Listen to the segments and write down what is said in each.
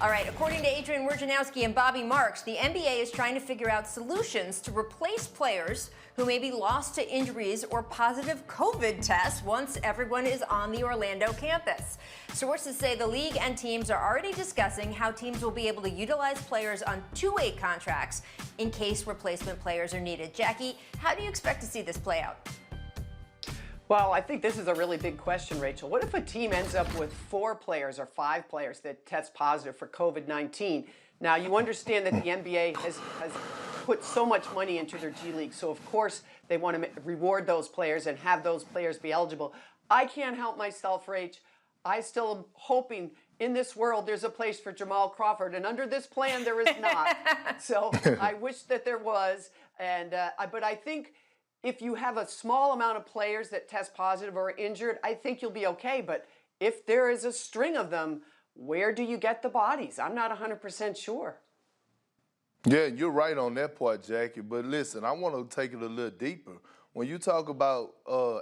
All right, according to Adrian Wojnarowski and Bobby Marks, the NBA is trying to figure out solutions to replace players who may be lost to injuries or positive COVID tests once everyone is on the Orlando campus. Sources say the league and teams are already discussing how teams will be able to utilize players on two-way contracts in case replacement players are needed. Jackie, how do you expect to see this play out? Well, I think this is a really big question, Rachel. What if a team ends up with 4 players or 5 players that test positive for COVID-19? Now, you understand that the NBA has put so much money into their G League, so of course they want to reward those players and have those players be eligible. I can't help myself, Rach. I still am hoping in this world there's a place for Jamal Crawford, and under this plan there is not. So I wish that there was, but I think if you have a small amount of players that test positive or are injured, I think you'll be okay. But if there is a string of them, where do you get the bodies? I'm not 100% sure. Yeah, you're right on that part, Jackie. But listen, I want to take it a little deeper. When you talk about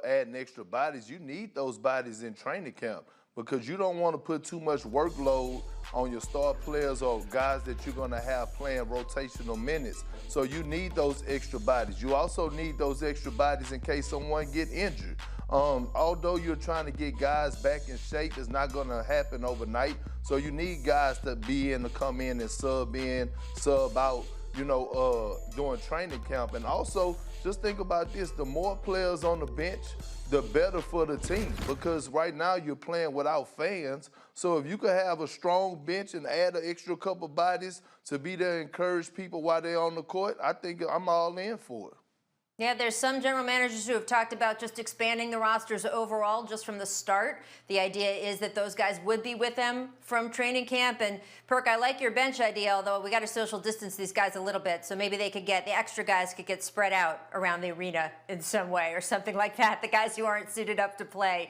adding extra bodies, you need those bodies in training camp because you don't want to put too much workload on your star players or guys that you're going to have playing rotational minutes. So you need those extra bodies. You also need those extra bodies in case someone get injured. Although you're trying to get guys back in shape, it's not going to happen overnight. So you need guys to be in to come in, sub out, during training camp. And also, just think about this, the more players on the bench, the better for the team because right now you're playing without fans. So if you could have a strong bench and add an extra couple bodies to be there to encourage people while they're on the court, I think I'm all in for it. Yeah, there's some general managers who have talked about just expanding the rosters overall just from the start. The idea is that those guys would be with them from training camp. And Perk, I like your bench idea, although we got to social distance these guys a little bit. So maybe the extra guys could get spread out around the arena in some way or something like that. The guys who aren't suited up to play.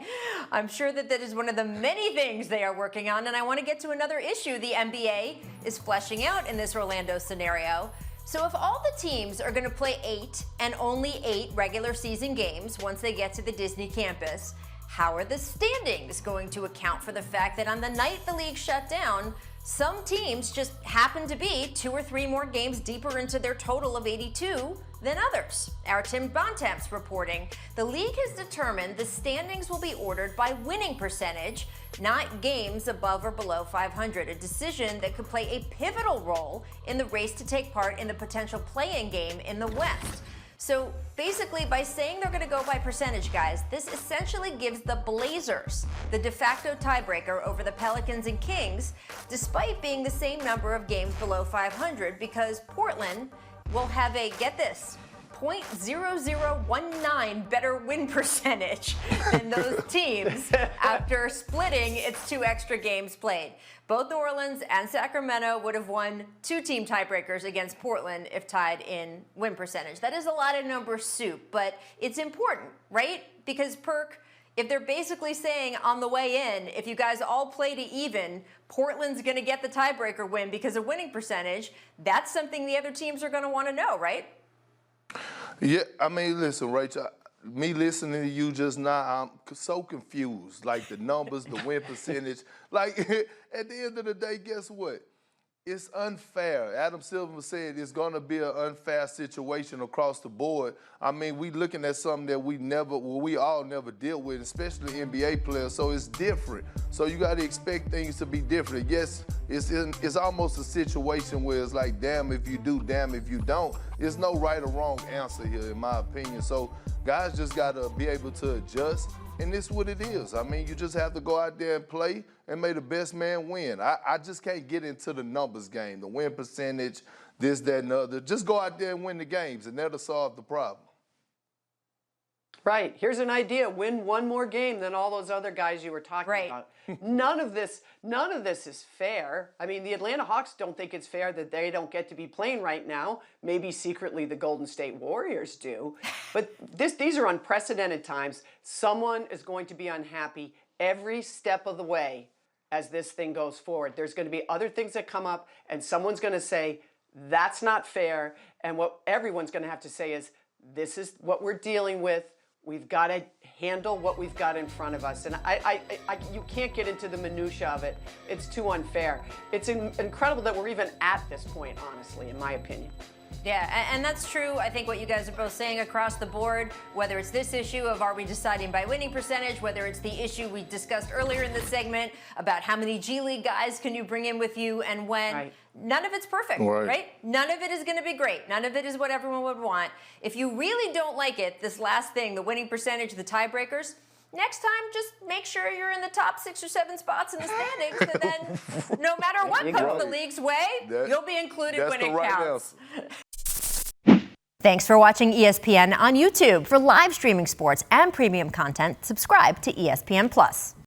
I'm sure that is one of the many things they are working on. And I want to get to another issue the NBA is fleshing out in this Orlando scenario. So if all the teams are going to play 8 and only 8 regular season games once they get to the Disney campus, how are the standings going to account for the fact that on the night the league shut down, some teams just happen to be 2 or 3 more games deeper into their total of 82 than others? Our Tim Bontemps reporting, the league has determined the standings will be ordered by winning percentage, not games above or below 500, a decision that could play a pivotal role in the race to take part in the potential play-in game in the West. So basically, by saying they're going to go by percentage, guys, this essentially gives the Blazers the de facto tiebreaker over the Pelicans and Kings, despite being the same number of games below 500, because Portland will have a, get this, .0019 better win percentage than those teams after splitting its 2 extra games played. Both New Orleans and Sacramento would have won 2 team tiebreakers against Portland if tied in win percentage. That is a lot of number soup, but it's important, right? Because Perk, if they're basically saying on the way in, if you guys all play to even, Portland's going to get the tiebreaker win because of winning percentage, that's something the other teams are going to want to know, right? Yeah, I mean, listen, Rachel, me listening to you just now, I'm so confused. Like the numbers, the win percentage. Like at the end of the day, guess what? It's unfair. Adam Silver said it's going to be an unfair situation across the board. I mean, we looking at something that we all never deal with, especially NBA players, so it's different. So you got to expect things to be different. Yes, it's almost a situation where it's like, damn if you do, damn if you don't. There's no right or wrong answer here, in my opinion. So guys just got to be able to adjust. And this is what it is. I mean, you just have to go out there and play and make the best man win. I just can't get into the numbers game, the win percentage, this, that, and the other. Just go out there and win the games, and that'll solve the problem. Right. Here's an idea. Win 1 more game than all those other guys you were talking about. None of this is fair. I mean, the Atlanta Hawks don't think it's fair that they don't get to be playing right now. Maybe secretly the Golden State Warriors do. But these are unprecedented times. Someone is going to be unhappy every step of the way as this thing goes forward. There's going to be other things that come up, and someone's going to say, that's not fair. And what everyone's going to have to say is, this is what we're dealing with. We've got to handle what we've got in front of us. And you can't get into the minutia of it. It's too unfair. It's incredible that we're even at this point, honestly, in my opinion. Yeah, and that's true. I think what you guys are both saying across the board, whether it's this issue of are we deciding by winning percentage, whether it's the issue we discussed earlier in the segment about how many G League guys can you bring in with you and when. Right. None of it's perfect, right? None of it is going to be great. None of it is what everyone would want. If you really don't like it, this last thing, the winning percentage, the tiebreakers, next time, just make sure you're in the top 6 or 7 spots in the standings, and then no matter what comes the league's way, you'll be included when it counts. Thanks for watching ESPN on YouTube. For live streaming sports and premium content, subscribe to ESPN+.